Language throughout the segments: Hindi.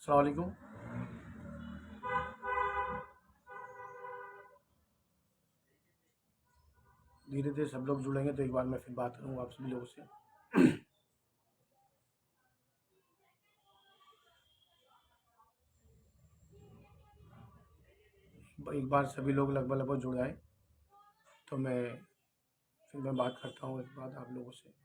अस्सलाम वालेकुम। धीरे धीरे सब लोग जुड़ेंगे तो एक बार मैं फिर बात करूँगा आप सभी लोगों से। एक बार सभी लोग लगभग लगभग जुड़ जाएँ तो मैं बात करता हूँ एक बार आप लोगों से।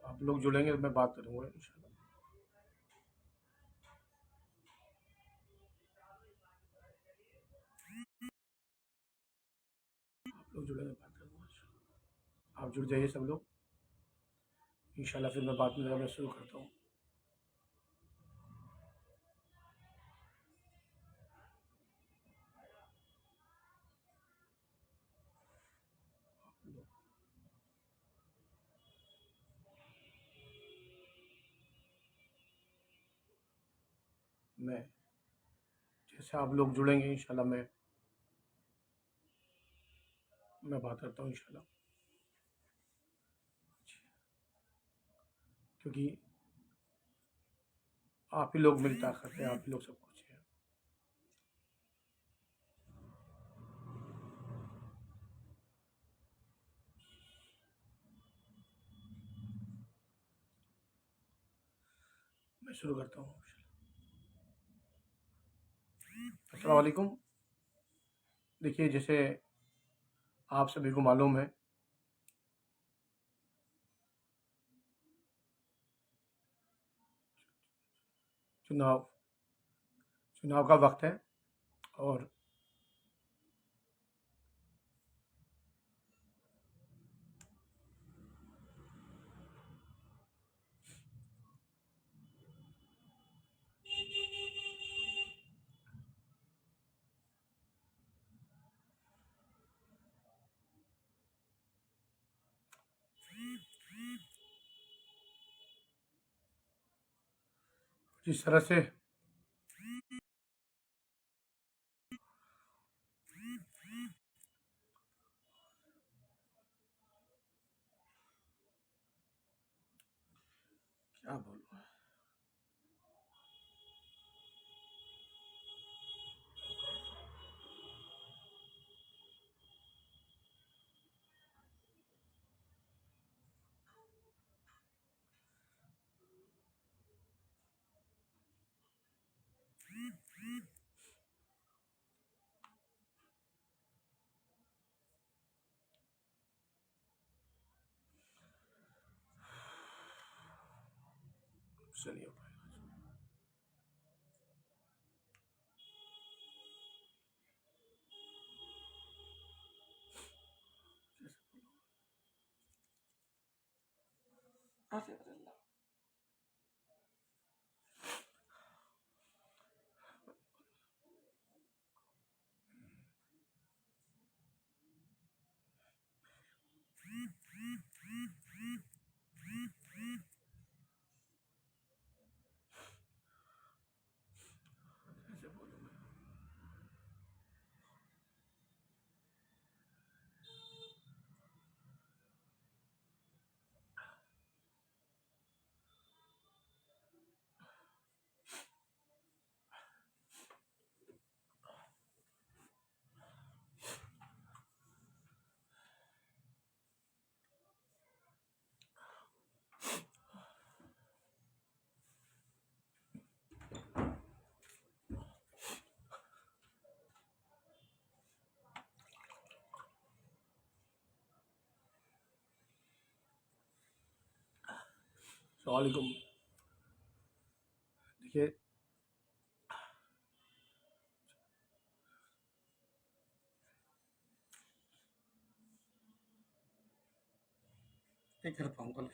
आप लोग जुड़ेंगे तो मैं बात करूँगा इंशाल्लाह। आप लोग जुड़ेंगे बात करूँगा। आप जुड़ जाइए सब लोग, इंशाल्लाह फिर मैं बात में मैं शुरू करता हूँ। मैं जैसे आप लोग जुड़ेंगे इंशाल्लाह मैं बात करता हूँ इंशाल्लाह, क्योंकि आप ही लोग मेरी ताकत है, आप ही लोग सब कुछ है। मैं शुरू करता हूँ। अस्सलाम वालेकुम। देखिए, जैसे आप सभी को मालूम है, चुनाव चुनाव का वक्त है और जिस तरह से क्या बोलूँ, उससे नहीं हो पाएगा। कैसे बोलूँ मैं? अस्सलाम वालेकुम। देखिए, नहीं कर पाऊंगा।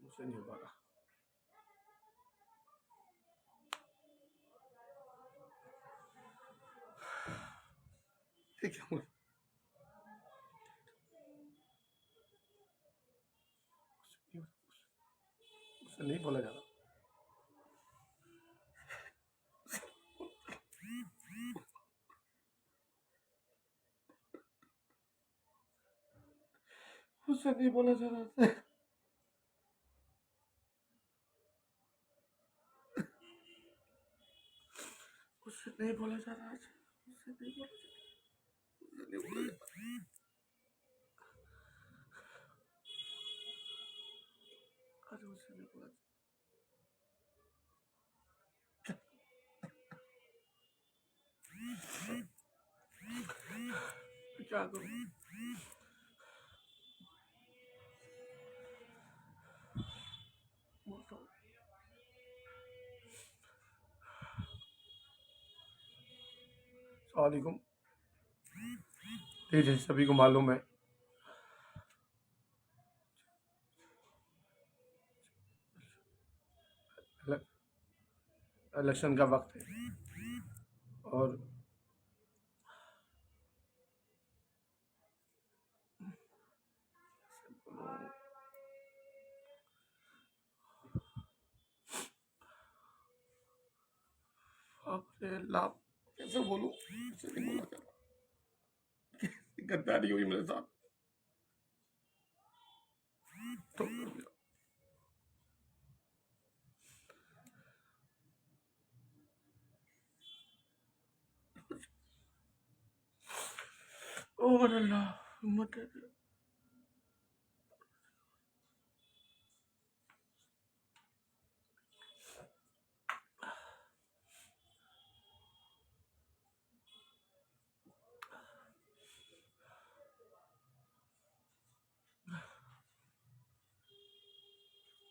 मुझसे नहीं हो पा रहा। ठीक है, मुझसे नहीं बोला जा रहा। मुझसे नहीं बोला जा रहा। मुझसे नहीं बोला जा रहा। मुझसे नहीं बोला जा रहा। मुझसे नहीं बोला जा रहा। आज मुझसे नहीं बोला क्या करूं? बोलता हूँ। वालेकुम। जैसे सभी को मालूम है, इलेक्शन का वक्त है और अरे लाभ कैसे बोलूं? मुझसे नहीं बोला जा रहा। गद्दारी हुई मेरे साथ तो और अल्लाह हिम्मत दे।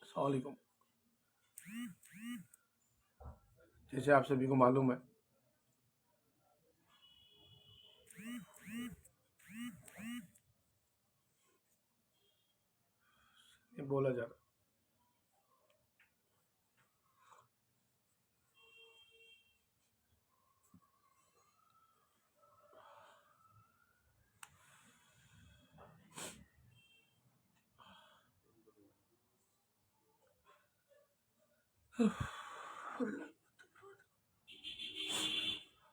अस्सलामुअलैकुम। जैसे आप सभी को मालूम है, ये बोला जा रहा।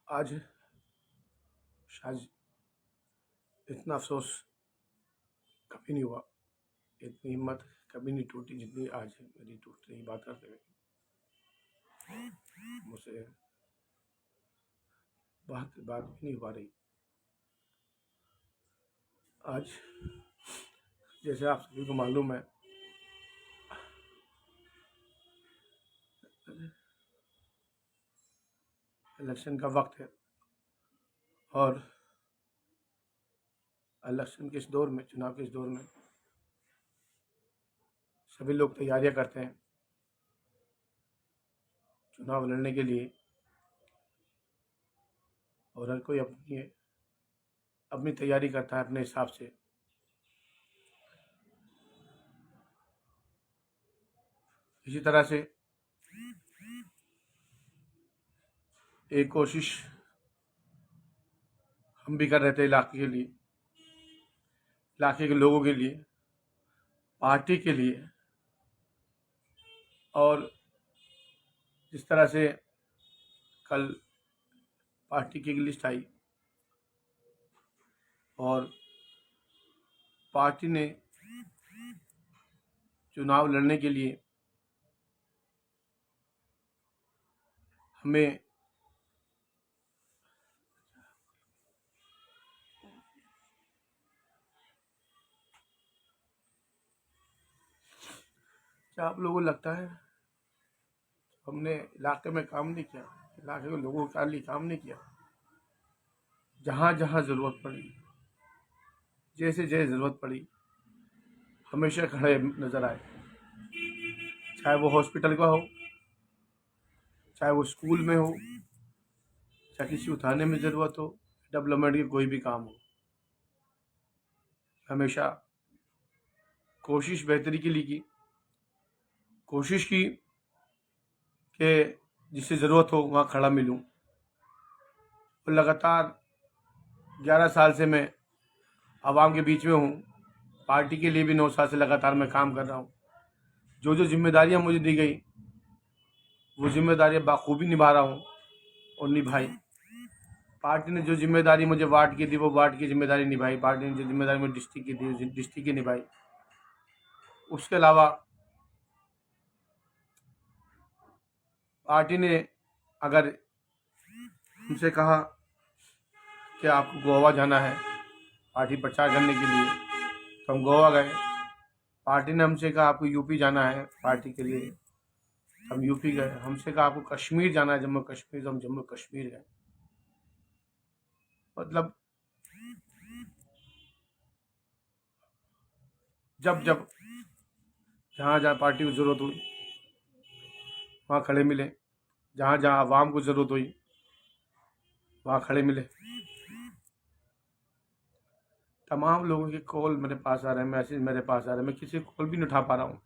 आज शायद इतना अफसोस कभी नहीं हुआ, इतनी हिम्मत कभी नहीं टूटी जितनी आज मेरी टूट रही बात करते हुए। मुझसे बात भी नहीं हो पा रही। आज जैसे आप सभी को मालूम है, इलेक्शन का वक्त है और इलेक्शन के इस दौर में, चुनाव के इस दौर में सभी लोग तैयारियां करते हैं चुनाव लड़ने के लिए और हर कोई अपनी अपनी तैयारी करता है अपने हिसाब से। इसी तरह से एक कोशिश हम भी कर रहे थे इलाके के लिए, इलाके के लोगों के लिए, पार्टी के लिए। और जिस तरह से कल पार्टी की एक लिस्ट आई और पार्टी ने चुनाव लड़ने के लिए हमें क्या आप लोगों को लगता है हमने इलाके में काम नहीं किया, इलाके के लोगों के लिए काम नहीं किया? जहाँ जहाँ ज़रूरत पड़ी, जैसे जैसे ज़रूरत पड़ी, हमेशा खड़े नज़र आए। चाहे वो हॉस्पिटल का हो, चाहे वो स्कूल में हो, चाहे किसी उठाने में ज़रूरत हो, डेवलपमेंट की कोई भी काम हो, हमेशा कोशिश बेहतरी के लिए की, कोशिश की कि जिससे ज़रूरत हो वहाँ खड़ा मिलूँ। और लगातार 11 साल से मैं आवाम के बीच में हूँ। पार्टी के लिए भी 9 साल से लगातार मैं काम कर रहा हूँ। जो जो जिम्मेदारियाँ मुझे दी गई वो जिम्मेदारियाँ बाखूबी निभा रहा हूँ और निभाई। पार्टी ने जो जिम्मेदारी मुझे वार्ड की दी वो वार्ड की जिम्मेदारी निभाई। पार्टी ने जो जिम्मेदारी मुझे डिस्ट्रिक्ट की दी डिस्ट्रिक्ट की निभाई। उसके अलावा पार्टी ने अगर हमसे कहा कि आपको गोवा जाना है पार्टी प्रचार करने के लिए, तो हम गोवा गए। पार्टी ने हमसे कहा आपको यूपी जाना है पार्टी के लिए, हम यूपी गए। हमसे कहा आपको कश्मीर जाना है, जम्मू कश्मीर, तो हम जम्मू कश्मीर गए। मतलब जब जब जहाँ जहाँ पार्टी को ज़रूरत हुई वहाँ खड़े मिले, जहाँ जहाँ आवाम को ज़रूरत हुई वहाँ खड़े मिले। तमाम लोगों के कॉल मेरे पास आ रहे हैं, मैसेज मेरे पास आ रहे हैं। मैं किसी कॉल भी नहीं उठा पा रहा हूँ।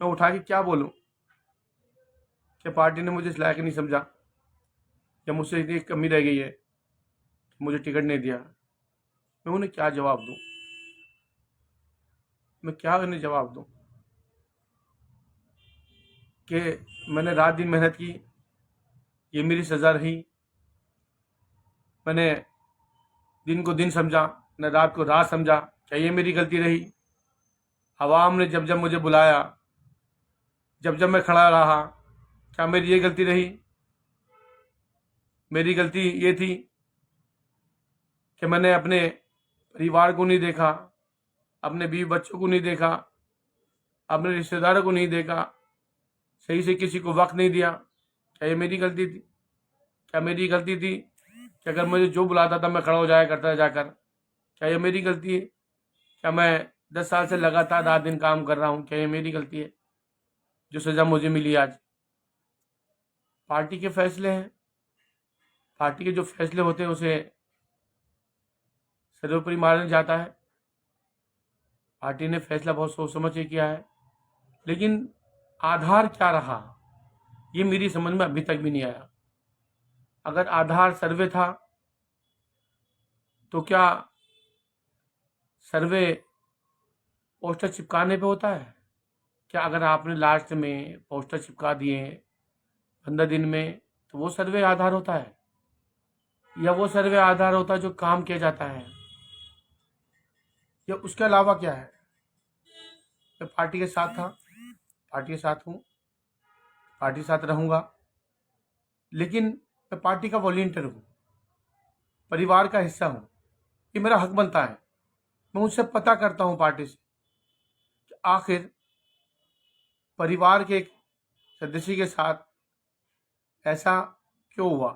मैं उठा के क्या बोलूँ कि पार्टी ने मुझे इस लायक नहीं समझा, या मुझसे इतनी कमी रह गई है कि मुझे टिकट नहीं दिया। मैं उन्हें क्या जवाब दूँ? मैं क्या उन्हें जवाब दूँ कि मैंने रात दिन मेहनत की, ये मेरी सज़ा रही। मैंने दिन को दिन समझा, मैंने रात को रात समझा, क्या ये मेरी गलती रही? आवाम ने जब जब मुझे बुलाया, जब जब मैं खड़ा रहा, क्या मेरी ये गलती रही? मेरी गलती ये थी कि मैंने अपने परिवार को नहीं देखा, अपने बीवी बच्चों को नहीं देखा, अपने रिश्तेदारों को नहीं देखा, सही से किसी को वक्त नहीं दिया। क्या ये मेरी गलती थी? क्या मेरी गलती थी कि अगर मुझे जो बुलाता था मैं खड़ा हो जाया करता जाकर? क्या ये मेरी गलती है? क्या मैं 10 साल से लगातार रात दिन काम कर रहा हूँ? क्या ये मेरी गलती है जो सज़ा मुझे मिली आज? पार्टी के फैसले हैं, पार्टी के जो फैसले होते हैं उसे सर्वोपरि माना जाता है। पार्टी ने फैसला बहुत सोच समझ के किया है, लेकिन आधार क्या रहा ये मेरी समझ में अभी तक भी नहीं आया। अगर आधार सर्वे था तो क्या सर्वे पोस्टर चिपकाने पे होता है? क्या अगर आपने लास्ट में पोस्टर चिपका दिए 15 दिन में तो वो सर्वे आधार होता है? या वो सर्वे आधार होता है जो काम किया जाता है? या उसके अलावा क्या है? मैं पार्टी के साथ था, पार्टी के साथ हूँ, पार्टी के साथ रहूँगा, लेकिन मैं पार्टी का वॉलंटियर हूँ, परिवार का हिस्सा हूँ। ये मेरा हक बनता है। मैं उनसे पता करता हूँ पार्टी से कि आखिर परिवार के एक सदस्य के साथ ऐसा क्यों हुआ।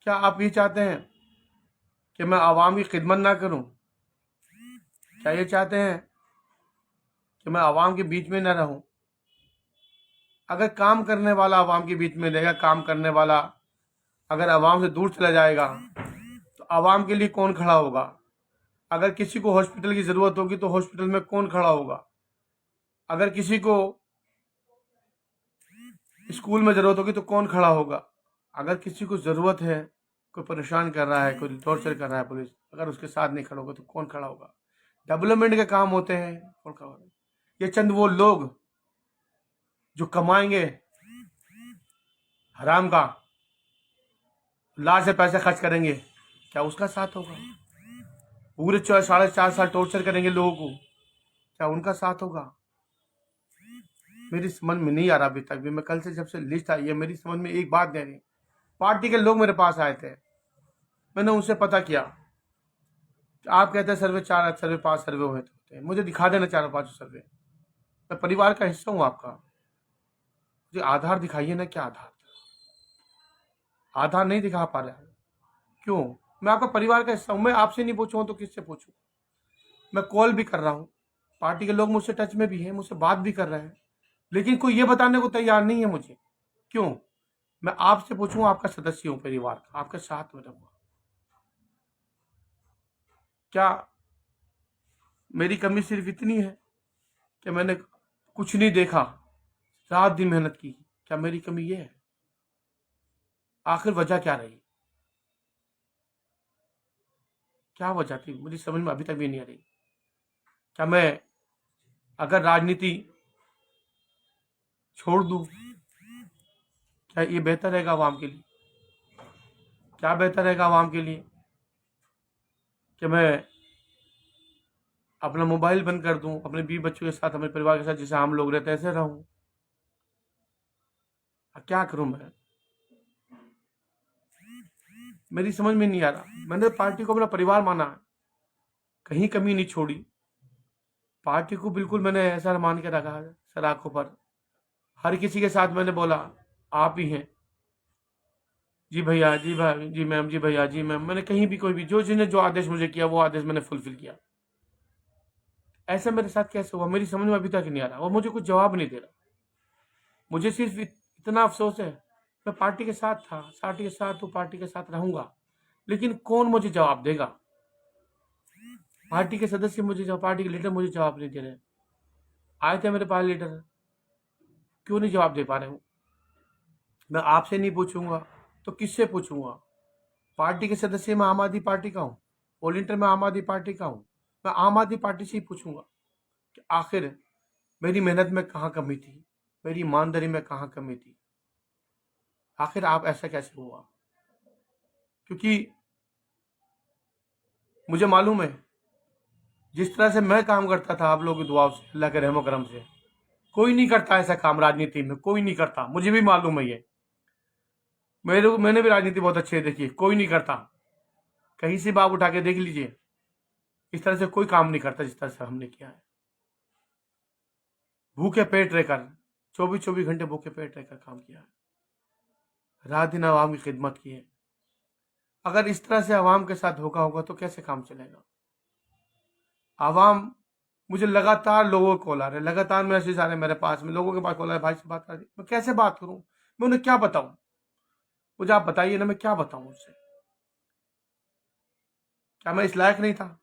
क्या आप ये चाहते हैं कि मैं आवाम की खिदमत ना करूं? क्या ये चाहते हैं कि मैं आवाम के बीच में ना रहूं? अगर काम करने वाला आवाम के बीच में रहेगा, काम करने वाला अगर आवाम से दूर चला जाएगा तो आवाम के लिए कौन खड़ा होगा? अगर किसी को हॉस्पिटल की ज़रूरत होगी तो हॉस्पिटल में कौन खड़ा होगा? अगर किसी को स्कूल में ज़रूरत होगी तो कौन खड़ा होगा? अगर किसी को ज़रूरत है, कोई परेशान कर रहा है, कोई टॉर्चर कर रहा है पुलिस, अगर उसके साथ नहीं खड़ा होगा तो कौन खड़ा होगा? डेवलपमेंट के काम होते हैं, कौन खड़ा होगा? ये चंद वो लोग जो कमाएंगे हराम का, लाख से पैसे खर्च करेंगे, क्या उसका साथ होगा? पूरे 4.5 साल टॉर्चर करेंगे लोगों को, क्या उनका साथ होगा? मेरी समझ में नहीं आ रहा अभी तक भी। मैं कल से जब से लिस्ट आई है मेरी समझ में एक बात नहीं रही। पार्टी के लोग मेरे पास आए थे, मैंने उनसे पता किया। आप कहते हैं सर्वे 4 सर्वे 5 सर्वे होते हैं, मुझे दिखा देना 4 5 सर्वे। मैं परिवार का हिस्सा हूं आपका। मुझे आधार दिखाइए ना, क्या आधार? आधार नहीं दिखा पा रहा है, क्यों? मैं आपका परिवार का हिस्सा हूं, मैं आपसे नहीं पूछूं तो किससे पूछूं? मैं कॉल भी कर रहा हूं, पार्टी के लोग मुझसे टच में भी हैं, मुझसे बात भी कर रहे हैं, लेकिन कोई ये बताने को तैयार नहीं है मुझे। क्यों? मैं आपसे पूछूं, आपका सदस्य हूं परिवार का, आपके साथ में रहूंगा। क्या मेरी कमी सिर्फ इतनी है कि मैंने कुछ नहीं देखा, रात दिन मेहनत की? क्या मेरी कमी ये है? आखिर वजह क्या रही? क्या वजह थी, मुझे समझ में अभी तक भी नहीं आ रही। क्या मैं अगर राजनीति छोड़ दूं, क्या ये बेहतर रहेगा आवाम के लिए? क्या बेहतर रहेगा आवाम के लिए कि मैं अपना मोबाइल बंद कर दूं, अपने बीवी बच्चों के साथ, अपने परिवार के साथ जैसे हम लोग रहते हैं ऐसे रहूं? क्या करूं मैं? मेरी समझ में नहीं आ रहा। मैंने पार्टी को अपना परिवार माना है, कहीं कमी नहीं छोड़ी। पार्टी को बिल्कुल मैंने ऐसा मान के रखा है सर आंखों पर। हर किसी के साथ मैंने बोला आप ही हैं, जी भैया, जी भाई, जी मैम, जी भैया, जी मैम। मैंने कहीं भी कोई भी जिन्हें जो आदेश मुझे किया वो आदेश मैंने फुलफिल किया। ऐसा मेरे साथ कैसे हुआ, मेरी समझ में अभी तक नहीं आ रहा। वो मुझे कुछ जवाब नहीं दे रहा। मुझे सिर्फ इतना अफसोस है, मैं पार्टी के साथ था, पार्टी के साथ तो पार्टी के साथ रहूंगा, लेकिन कौन मुझे जवाब देगा? पार्टी के सदस्य मुझे पार्टी के लीडर मुझे जवाब नहीं दे रहे। आए थे मेरे पास लीडर, क्यों नहीं जवाब दे पा रहे हूँ? मैं आपसे नहीं पूछूंगा तो किससे पूछूंगा? पार्टी के सदस्य में आम आदमी पार्टी का हूँ, वॉलंटियर में आम आदमी पार्टी का हूँ। मैं आम आदमी पार्टी से ही पूछूंगा कि आखिर मेरी मेहनत में कहाँ कमी थी, मेरी ईमानदारी में कहाँ कमी थी? आखिर आप ऐसा कैसे हुआ? क्योंकि मुझे मालूम है जिस तरह से मैं काम करता था आप लोगों की दुआओं से, अल्लाह के रहमो करम से, कोई नहीं करता ऐसा काम राजनीति में, कोई नहीं करता। मुझे भी मालूम है ये, मैंने भी राजनीति बहुत अच्छे देखी है, कोई नहीं करता। कहीं से बाप उठा के देख लीजिए, इस तरह से कोई काम नहीं करता जिस तरह से हमने किया है। भूखे पेट रहकर 24-24 घंटे भूखे पेट रहकर काम किया है, रात दिन आवाम की खिदमत की है। अगर इस तरह से आवाम के साथ धोखा होगा तो कैसे काम चलेगा? आवाम मुझे लगातार लोगों को कॉल आ रहे, लगातार मैसेज आ रहे मेरे पास में, लोगों के पास कॉल आ रहे, भाई से बात कर रही। मैं कैसे बात करूं? मैं उन्हें क्या बताऊं? मुझे आप बताइए ना, मैं क्या बताऊं उससे? क्या मैं इस लायक नहीं था?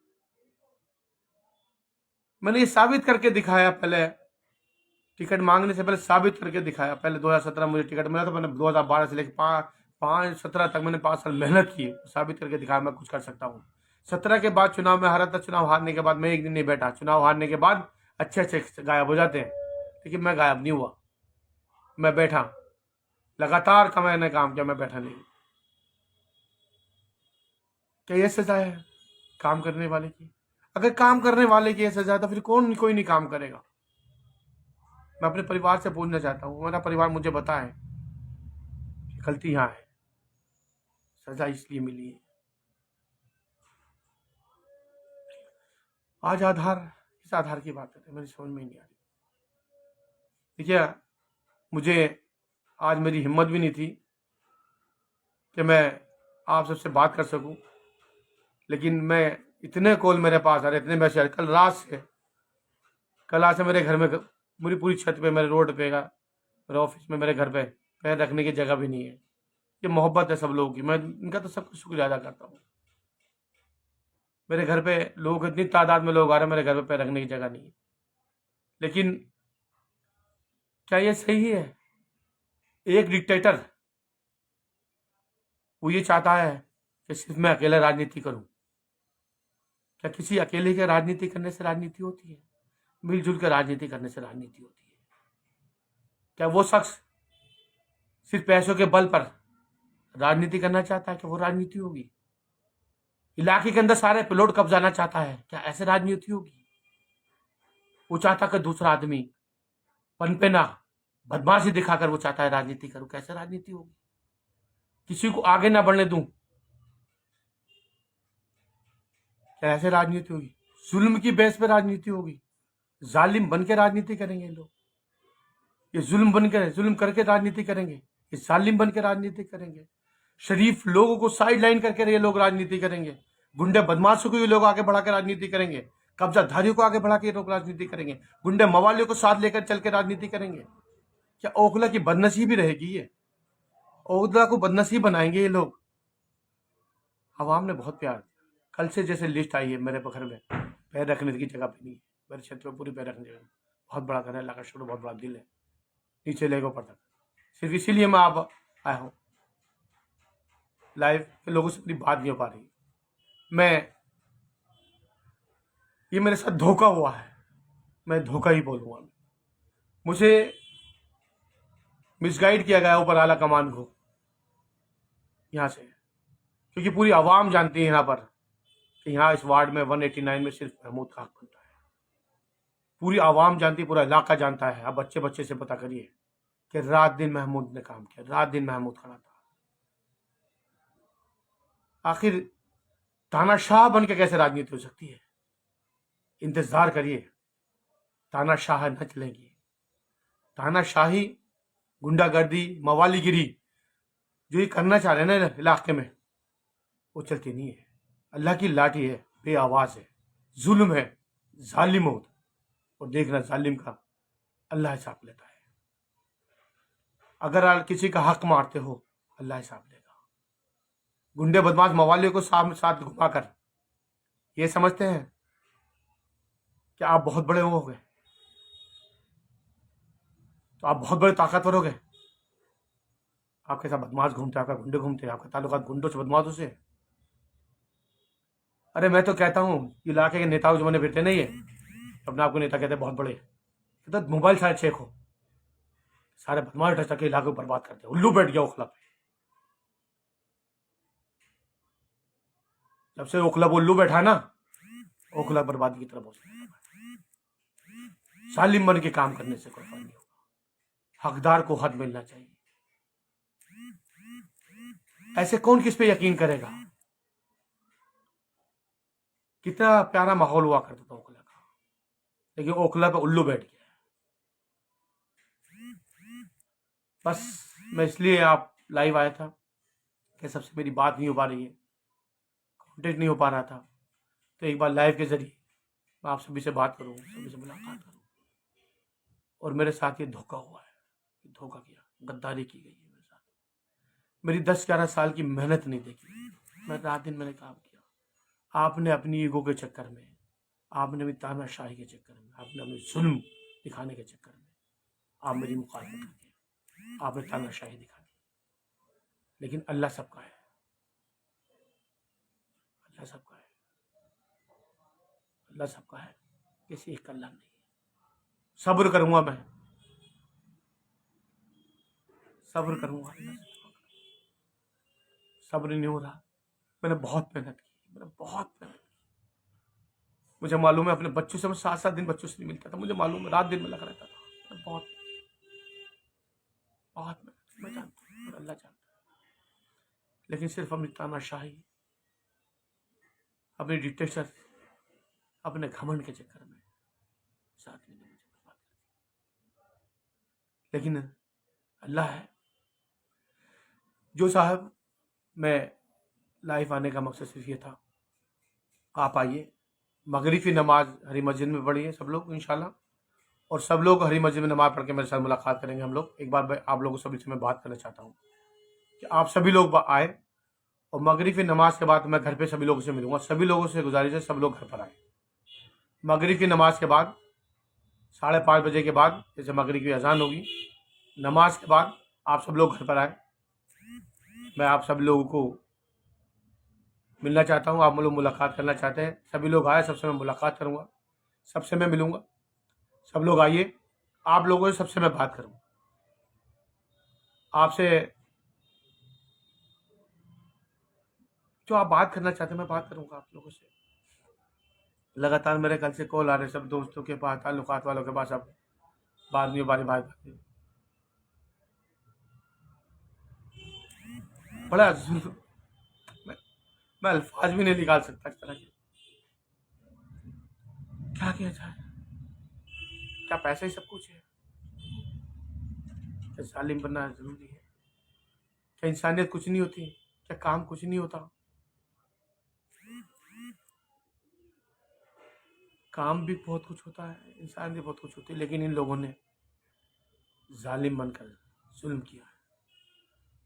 मैंने ये साबित करके दिखाया, पहले टिकट मांगने से पहले साबित करके दिखाया। पहले 2017 मुझे टिकट मिला था, मैंने 2012 से लेकर 5-17 तक मैंने 5 साल मेहनत की, साबित करके दिखाया मैं कुछ कर सकता हूँ। 17 के बाद चुनाव में हारा था, चुनाव हारने के बाद मैं एक दिन नहीं बैठा। चुनाव हारने के बाद अच्छे अच्छे गायब हो जाते हैं, लेकिन मैं गायब नहीं हुआ, मैं बैठा। लगातार का मैंने काम किया, मैं बैठा नहीं। क्या ये सजा है काम करने वाले की? अगर काम करने वाले की ये सजा है तो फिर कोई नहीं काम करेगा। मैं अपने परिवार से पूछना चाहता हूँ, मेरा परिवार मुझे बताए गलती यहाँ है, सजा इसलिए मिली है। आज आधार, किस आधार की बात करते हैं, मेरी समझ में नहीं आ रही। देखिए, मुझे आज मेरी हिम्मत भी नहीं थी कि मैं आप सबसे बात कर सकूं, लेकिन मैं इतने कॉल मेरे पास आ रहे, इतने मैसेज। कल रात से मेरे घर में, मेरी पूरी छत पे, मेरे रोड पे का, मेरे ऑफिस में, मेरे घर पे पैर रखने की जगह भी नहीं है। ये मोहब्बत है सब लोगों की, मैं इनका तो सबका शुक्रिया अदा करता हूँ। मेरे घर पे लोग, इतनी तादाद में लोग आ रहे हैं, मेरे घर पे पैर रखने की जगह नहीं है। लेकिन क्या ये सही है? एक डिक्टेटर वो ये चाहता है कि सिर्फ मैं अकेला राजनीति करूं। क्या किसी अकेले के राजनीति करने से राजनीति होती है? मिलजुल कर राजनीति करने से राजनीति होती है। क्या वो शख्स सिर्फ पैसों के बल पर राजनीति करना चाहता है कि वो राजनीति होगी? इलाके के अंदर सारे प्लॉट कब्जाना चाहता है, क्या ऐसे राजनीति होगी? वो चाहता कि दूसरा आदमी पनपेना, बदमाशी दिखाकर वो चाहता है राजनीति करूं, कैसे राजनीति होगी? किसी को आगे ना बढ़ने दूं, क्या ऐसे राजनीति होगी? जुल्म की बेस पे राजनीति होगी? जालिम बन के राजनीति करेंगे ये लोग, ये जुल्म करके राजनीति करेंगे, ये जालिम बन के राजनीति करेंगे। शरीफ लोगों को साइड लाइन करके ये लोग राजनीति करेंगे, गुंडे बदमाशों को ये लोग आगे बढ़ा के राजनीति करेंगे, कब्जाधारियों को आगे बढ़ा के ये लोग राजनीति करेंगे, गुंडे मवालियों को साथ लेकर चल के राजनीति करेंगे। क्या ओखला की बदनसीबी रहेगी ये? ओखला को बदनसीब बनाएंगे ये लोग। आवाम ने बहुत प्यार दिया। कल से जैसे लिस्ट आई है मेरे घर में, पैर रखने की जगह पे नहीं है, मेरे क्षेत्र में पूरी पैर रखने की जगह, बहुत बड़ा घर है, अल्लाह का शुक्र, बहुत बड़ा दिल है, नीचे लेके ऊपर तक। सिर्फ इसीलिए मैं आप आया हूँ लाइव के, लोगों से मेरी बात नहीं हो पा रही। ये मेरे साथ धोखा हुआ है, मैं धोखा ही बोलूँगा। मुझे मिसगाइड किया गया ऊपर आला कमान को यहाँ से, क्योंकि पूरी आवाम जानती है यहाँ पर कि यहाँ इस वार्ड में 189 में सिर्फ महमूद का हक बनता है। पूरी आवाम जानती है, पूरा इलाका जानता है। अब बच्चे बच्चे से पता करिए कि रात दिन महमूद ने काम किया, रात दिन महमूद खड़ा था। आखिर तानाशाह बन के कैसे राजनीति हो सकती है? इंतजार करिए, तानाशाह न चलेगी। तानाशाही, गुंडागर्दी, मवालीगिरी जो ये करना चाह रहे हैं ना इलाके में, वो चलती नहीं है। अल्लाह की लाठी है, बेआवाज है, जुल्म है, जालिम हो, और देखना जालिम का अल्लाह हिसाब लेता है। अगर आप किसी का हक मारते हो, अल्लाह हिसाब लेगा। गुंडे बदमाश मवालियों को साथ घुमाकर ये समझते हैं कि आप बहुत बड़े हो गए, तो आप बहुत बड़े ताकतवर हो गए। आपके साथ बदमाश घूमते, आपका गुंडे घूमते, आपका ताल्लुकात गुंडों से, बदमाशों से। अरे मैं तो कहता हूँ इलाके के नेताओं जो मैंने फिरते नहीं है, अपने आपको नेता कहते बहुत बड़े, तो मोबाइल सारे चेक हो, सारे बदमाश टच के इलाके को बर्बाद करते। उल्लू बैठ गया ओखला पे। जब से ओखला उल्लू बैठा ना, ओखला बर्बादी की तरफ हो जाएगा। सालिम बन के काम करने से कोई फर्क नहीं होगा। हकदार को हद मिलना चाहिए। ऐसे कौन किस पे यकीन करेगा? कितना प्यारा माहौल हुआ करता था ओखला का, लेकिन ओखला पे उल्लू बैठ गया। बस मैं इसलिए आप लाइव आया था कि सबसे मेरी बात नहीं हो पा रही है, कांटेक्ट नहीं हो पा रहा था, तो एक बार लाइव के जरिए मैं आप सभी से बात करूँ, सभी से मुलाकात करूँ। और मेरे साथ ये धोखा हुआ है, धोखा किया, गद्दारी की गई है मेरे साथ। मेरी 10-11 साल की मेहनत नहीं देखी, मैं रात दिन मैंने काम किया। आपने अपनी ईगो के चक्कर में, आपने अपनी तानाशाही के चक्कर में, आपने अपनी जुल्म दिखाने के चक्कर में आप मेरी मुखालफत करके आपने तानाशाही दिखा दी। लेकिन अल्लाह सबका है, अल्लाह सबका है, अल्लाह सबका है, किसी एक का अल्लाह नहीं है। सब्र करूंगा, मैं सब्र करूंगा। सब्र नहीं हो रहा। मैंने बहुत मेहनत की, मैंने बहुत मेहनत की। मुझे मालूम है अपने बच्चों से, मैं 7-7 दिन बच्चों से नहीं मिलता था। मुझे मालूम है, रात दिन में लगा रहता था। मैं बहुत मेहनत, मैं जानता हूँ, अल्लाह जानता है। लेकिन सिर्फ अपनी तानाशाही, अपनी डिक्टेटर, अपने घमंड के चक्कर में साथ में मुझे बर्बाद कर दिया। लेकिन अल्लाह है। जो साहब, मैं लाइव आने का मकसद सिर्फ ये था, आप आइए, मगरिब की नमाज हरी मस्जिद में पढ़िए सब लोग इंशाल्लाह, और सब लोग हरी मस्जिद में नमाज पढ़ के मेरे साथ मुलाकात करेंगे हम लोग। एक बार आप लोगों सभी से मैं बात करना चाहता हूँ कि आप सभी लोग आए, और मगरिब की नमाज के बाद मैं घर पे सभी लोगों से मिलूंगा। सभी लोगों से गुजारिश है, सब लोग घर पर आए। मगरिब की नमाज के बाद 5:30 बजे के बाद, जैसे मगरिब की अजान होगी, नमाज के बाद आप सब लोग घर पर आए। मैं आप सब लोगों को मिलना चाहता हूँ, आप लोग मुलाकात करना चाहते हैं, सभी लोग आए, सबसे मैं मुलाकात करूँगा, सबसे मैं मिलूँगा। सब लोग आइए, आप लोगों से सबसे मैं बात करूँगा। आपसे जो आप बात करना चाहते हैं मैं बात करूँगा आप लोगों से। लगातार मेरे कल से कॉल आ रहे सब दोस्तों के पास, ताल्लुकात वालों के पास, अब बात नहीं हो पा रही, बात बड़ा मैं अल्फाज भी नहीं निकाल सकता इस तरह के। क्या किया जाए? क्या पैसा ही सब कुछ है? क्या जालिम बनना ज़रूरी है? क्या इंसानियत कुछ नहीं होती? क्या काम कुछ नहीं होता? काम भी बहुत कुछ होता है, इंसान भी बहुत कुछ होती है, लेकिन इन लोगों ने जालिम बनकर जुल्म किया है,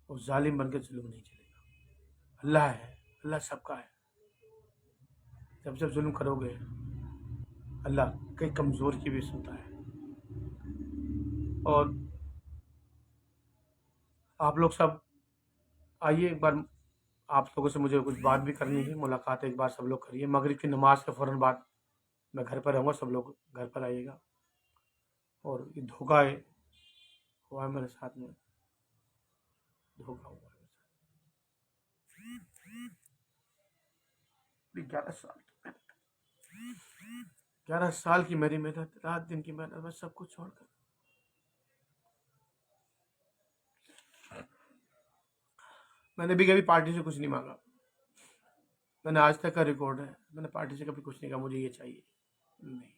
और जालिम बनकर जुल्म नहीं चलेगा। अल्लाह है, अल्लाह सबका है। जब जब जुल्म करोगे, अल्लाह कई कमज़ोर की भी सुनता है। और आप लोग सब आइए, एक बार आप लोगों से मुझे कुछ बात भी करनी है, मुलाकात एक बार सब लोग करिए। मगरिब की नमाज के फ़ौरन बाद मैं घर पर रहूँगा, सब लोग घर पर आइएगा। और ये धोखा हुआ है मेरे साथ में, धोखा हुआ है मेरे साथ। 11 साल की मेरी मेहनत, रात दिन की मेहनत, मैं सब कुछ छोड़कर मैंने भी कभी पार्टी से कुछ नहीं मांगा। मैंने आज तक का रिकॉर्ड है, मैंने पार्टी से कभी कुछ नहीं कहा मुझे ये चाहिए, नहीं।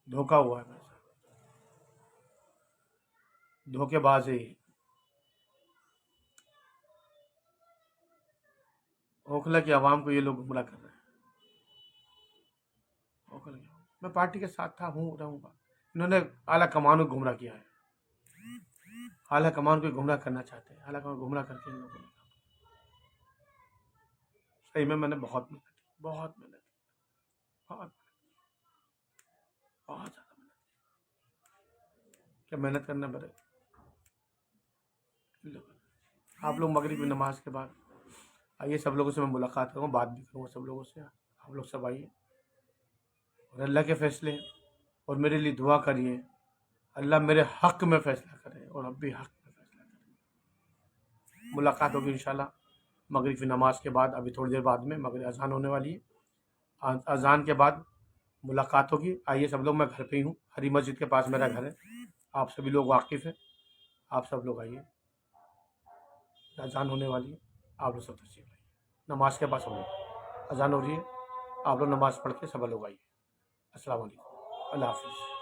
धोखा हुआ है मेरे साथ, धोखेबाज है ये। ओखला की आवाम को ये लोग गुमराह कर रहे हैं। ओखला की आवाम, मैं पार्टी के साथ था, हूँ, रहूंगा। इन्होंने आला कमान को गुमराह किया है। आला कमान को गुमराह करना चाहते हैं, आला कमान गुमराह करके इन लोगों ने, सही में मैंने बहुत मेहनत की, बहुत मेहनत की, बहुत बहुत ज़्यादा मेहनत की। क्या मेहनत करना पड़े इन लोगों ने। आप लोग मगरिब की नमाज के बाद आइए, सब लोगों से मैं मुलाकात करूँगा, बात भी करूँगा सब लोगों से। आप लोग सब आइए और अल्लाह के फैसले, और मेरे लिए दुआ करिए। अल्लाह मेरे हक़ में फ़ैसला करे, और अब भी हक़ में फ़ैसला करे। मुलाकात होगी इंशाल्लाह मगरिब की नमाज के बाद। अभी थोड़ी देर बाद में मगरिब अज़ान होने वाली है, अज़ान के बाद मुलाकात होगी। आइए सब लोग, मैं घर पे ही हूँ, हरी मस्जिद के पास मेरा घर है, आप सभी लोग वाकिफ़ हैं। आप सब लोग आइए, अज़ान होने वाली है, आप लोग सब तशरीफ़ लाइए। नमाज के पास हम लोग, अज़ान हो रही है, आप लोग नमाज़ पढ़ के सब लोग आइए। अस्सलाम वालेकुम, अल्लाह हाफ़िज़।